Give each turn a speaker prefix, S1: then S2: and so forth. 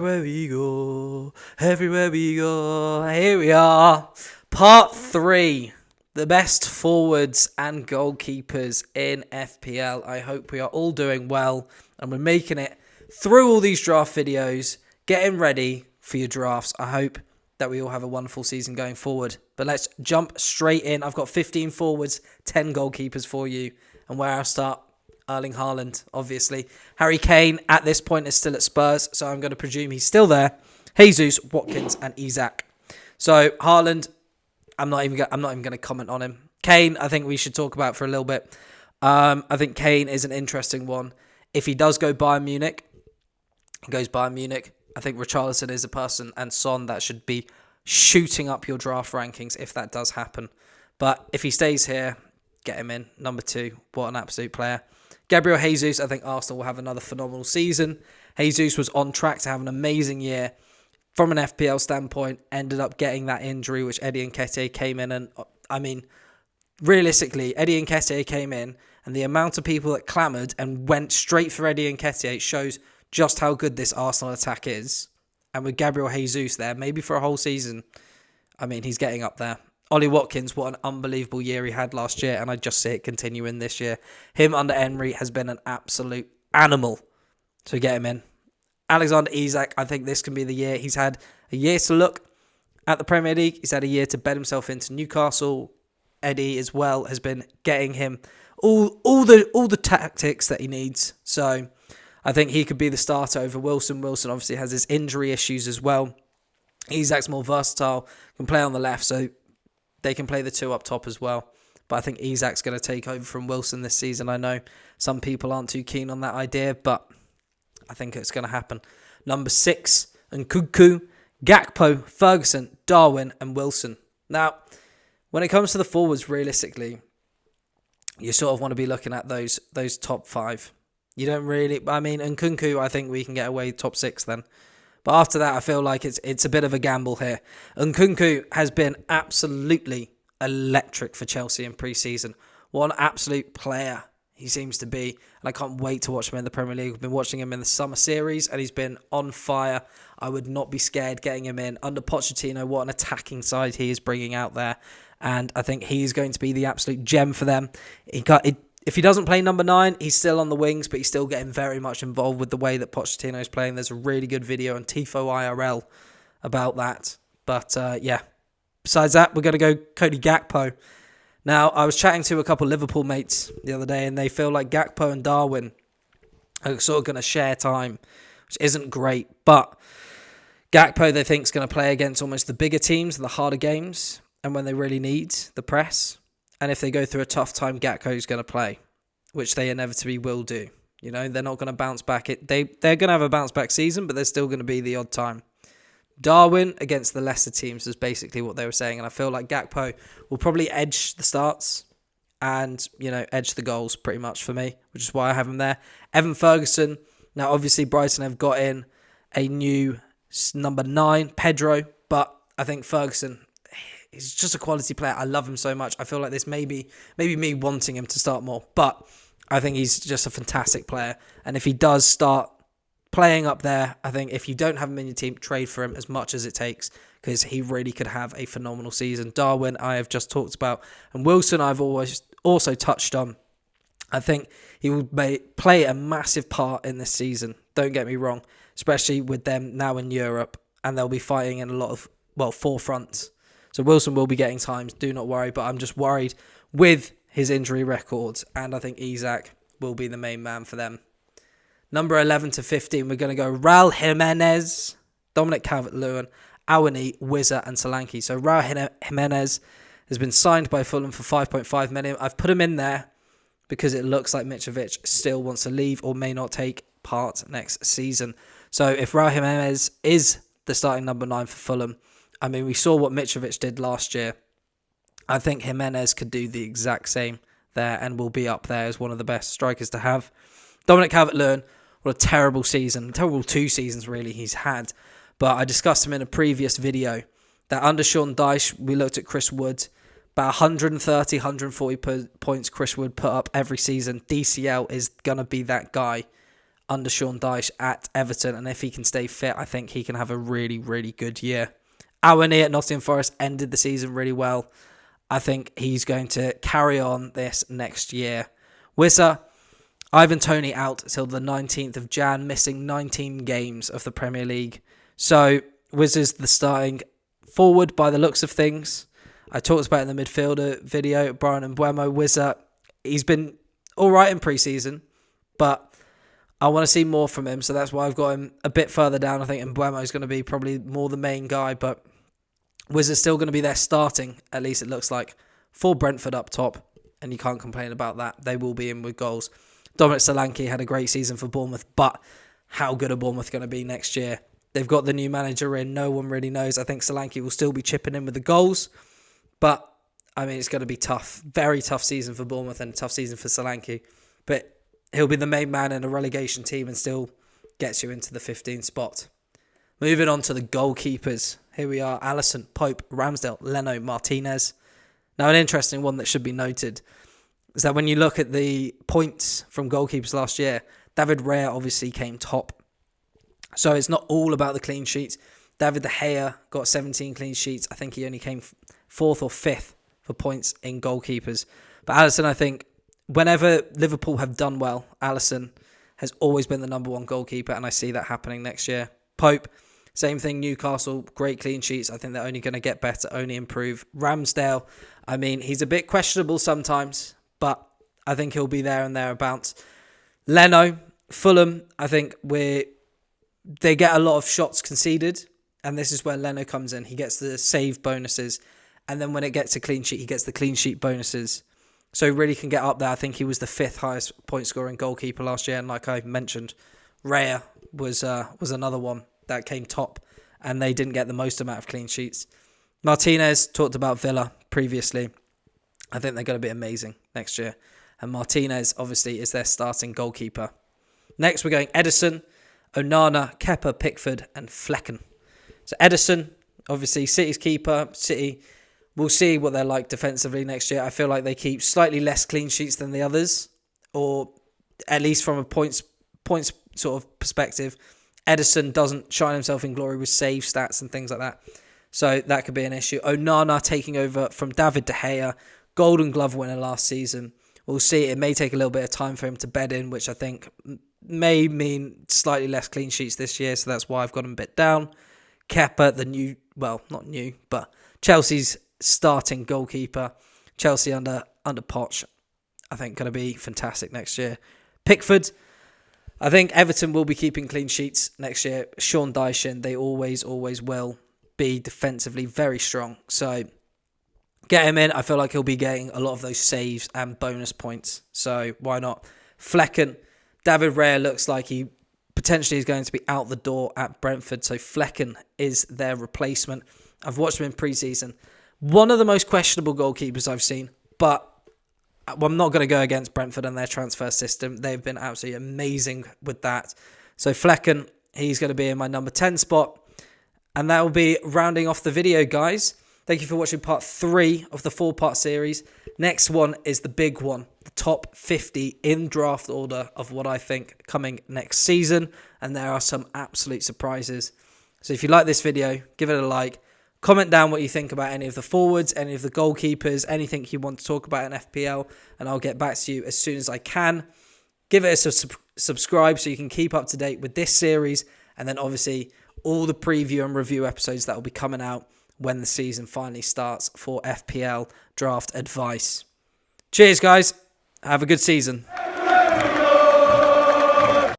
S1: Everywhere we go, everywhere we go. Here we are. Part 3. The best forwards and goalkeepers in FPL. I hope we are all doing well and we're making it through all these draft videos, getting ready for your drafts. I hope that we all have a wonderful season going forward. But let's jump straight in. I've got 15 forwards, 10 goalkeepers for you. And where I'll start, Erling Haaland, obviously. Harry Kane at this point is still at Spurs, so I'm going to presume he's still there. Jesus, Watkins, and Isak. So Haaland, I'm not even going to comment on him. Kane, I think we should talk about for a little bit. I think Kane is an interesting one. If he does go Bayern Munich, he goes Bayern Munich. I think Richarlison is a person, and Son, that should be shooting up your draft rankings if that does happen. But if he stays here, get him in. Number 2, what an absolute player. Gabriel Jesus, I think Arsenal will have another phenomenal season. Jesus was on track to have an amazing year. From an FPL standpoint, ended up getting that injury, which Eddie Nketiah came in. And, I mean, realistically, Eddie Nketiah came in, and the amount of people that clamoured and went straight for Eddie Nketiah shows just how good this Arsenal attack is. And with Gabriel Jesus there, maybe for a whole season, I mean, he's getting up there. Ollie Watkins, what an unbelievable year he had last year, and I just see it continuing this year. Him under Emery has been an absolute animal. So get him in. Alexander Isak, I think this can be the year. He's had a year to look at the Premier League. He's had a year to bed himself into Newcastle. Eddie as well has been getting him all the tactics that he needs. So I think he could be the starter over Wilson. Wilson obviously has his injury issues as well. Isak's more versatile, can play on the left, so they can play the two up top as well. But I think Isak's going to take over from Wilson this season. I know some people aren't too keen on that idea, but I think it's going to happen. Number 6, Nkunku, Gakpo, Ferguson, Darwin, and Wilson. Now, when it comes to the forwards, realistically, you sort of want to be looking at those top 5. You don't really... I mean, Nkunku, I think we can get away top 6 then. But after that, I feel like it's a bit of a gamble here. Nkunku has been absolutely electric for Chelsea in pre-season. What an absolute player he seems to be. And I can't wait to watch him in the Premier League. I've been watching him in the summer series and he's been on fire. I would not be scared getting him in. Under Pochettino, what an attacking side he is bringing out there. And I think he's going to be the absolute gem for them. If he doesn't play number 9, he's still on the wings, but he's still getting very much involved with the way that Pochettino is playing. There's a really good video on Tifo IRL about that. But, yeah. Besides that, we're going to go Cody Gakpo. Now, I was chatting to a couple of Liverpool mates the other day, and they feel like Gakpo and Darwin are sort of going to share time, which isn't great. But Gakpo, they think, is going to play against almost the bigger teams, the harder games, and when they really need the press. And if they go through a tough time, Gakpo's going to play, which they inevitably will do. You know, they're not going to bounce back. They're going to have a bounce back season, but there's still going to be the odd time. Darwin against the lesser teams is basically what they were saying. And I feel like Gakpo will probably edge the starts and, you know, edge the goals pretty much for me, which is why I have him there. Evan Ferguson. Now, obviously, Brighton have got in a new number 9, Pedro, but I think Ferguson... he's just a quality player. I love him so much. I feel like this may be me wanting him to start more. But I think he's just a fantastic player. And if he does start playing up there, I think if you don't have him in your team, trade for him as much as it takes. Because he really could have a phenomenal season. Darwin, I have just talked about. And Wilson, I've always also touched on. I think he will play a massive part in this season. Don't get me wrong. Especially with them now in Europe. And they'll be fighting in a lot of, forefronts. So Wilson will be getting times, do not worry, but I'm just worried with his injury records, and I think Isak will be the main man for them. Number 11 to 15, we're going to go Raul Jimenez, Dominic Calvert-Lewin, Awani, Wizza, and Solanke. So Raul Jimenez has been signed by Fulham for 5.5 million. I've put him in there because it looks like Mitrovic still wants to leave or may not take part next season. So if Raul Jimenez is the starting number 9 for Fulham, I mean, we saw what Mitrovic did last year. I think Jimenez could do the exact same there and will be up there as one of the best strikers to have. Dominic Calvert-Lewin, what a terrible season. Terrible 2 seasons, really, he's had. But I discussed him in a previous video that under Sean Dyche, we looked at Chris Wood. About 130, 140 points Chris Wood put up every season. DCL is going to be that guy under Sean Dyche at Everton. And if he can stay fit, I think he can have a really, really good year. Awani at Nottingham Forest ended the season really well. I think he's going to carry on this next year. Wizza, Ivan Toney out till the 19th of Jan, missing 19 games of the Premier League. So Wizza's the starting forward by the looks of things. I talked about it in the midfielder video, Brian Mbeumo. Wizza, he's been all right in pre-season, but I want to see more from him, so that's why I've got him a bit further down. I think Mbeumo is going to be probably more the main guy, but Wizard's still going to be there starting, at least it looks like, for Brentford up top, and you can't complain about that. They will be in with goals. Dominic Solanke had a great season for Bournemouth, but how good are Bournemouth going to be next year? They've got the new manager in. No one really knows. I think Solanke will still be chipping in with the goals, but, I mean, it's going to be tough. Very tough season for Bournemouth and a tough season for Solanke, but he'll be the main man in a relegation team and still gets you into the 15th spot. Moving on to the goalkeepers. Here we are, Alisson, Pope, Ramsdale, Leno, Martinez. Now, an interesting one that should be noted is that when you look at the points from goalkeepers last year, David Raya obviously came top. So it's not all about the clean sheets. David De Gea got 17 clean sheets. I think he only came 4th or 5th for points in goalkeepers. But Alisson, I think, whenever Liverpool have done well, Alisson has always been the number one goalkeeper, and I see that happening next year. Pope, same thing, Newcastle, great clean sheets. I think they're only going to get better, only improve. Ramsdale, I mean, he's a bit questionable sometimes, but I think he'll be there and thereabouts. Leno, Fulham, I think they get a lot of shots conceded, and this is where Leno comes in. He gets the save bonuses, and then when it gets a clean sheet, he gets the clean sheet bonuses. So he really can get up there. I think he was the 5th highest point scoring goalkeeper last year, and like I mentioned, Raya was another one that came top, and they didn't get the most amount of clean sheets. Martinez, talked about Villa previously. I think they're going to be amazing next year. And Martinez, obviously, is their starting goalkeeper. Next, we're going Ederson, Onana, Kepa, Pickford, and Flecken. So Ederson, obviously, City's keeper. City, we'll see what they're like defensively next year. I feel like they keep slightly less clean sheets than the others, or at least from a points sort of perspective. Ederson doesn't shine himself in glory with save stats and things like that. So that could be an issue. Onana taking over from David De Gea, Golden Glove winner last season. We'll see. It may take a little bit of time for him to bed in, which I think may mean slightly less clean sheets this year. So that's why I've got him a bit down. Kepa, the new, well, not new, but Chelsea's starting goalkeeper. Chelsea under Poch, I think, going to be fantastic next year. Pickford, I think Everton will be keeping clean sheets next year. Sean Dyche, they always will be defensively very strong. So get him in. I feel like he'll be getting a lot of those saves and bonus points. So why not? Flecken, David Raya looks like he potentially is going to be out the door at Brentford. So Flecken is their replacement. I've watched him in pre-season. One of the most questionable goalkeepers I've seen, but I'm not going to go against Brentford and their transfer system. They've been absolutely amazing with that. So Flecken, he's going to be in my number 10 spot. And that will be rounding off the video, guys. Thank you for watching part 3 of the 4-part series. Next one is the big one, the top 50 in draft order of what I think coming next season. And there are some absolute surprises. So if you like this video, give it a like. Comment down what you think about any of the forwards, any of the goalkeepers, anything you want to talk about in FPL, and I'll get back to you as soon as I can. Give it a subscribe so you can keep up to date with this series, and then obviously all the preview and review episodes that will be coming out when the season finally starts for FPL Draft Advice. Cheers, guys. Have a good season.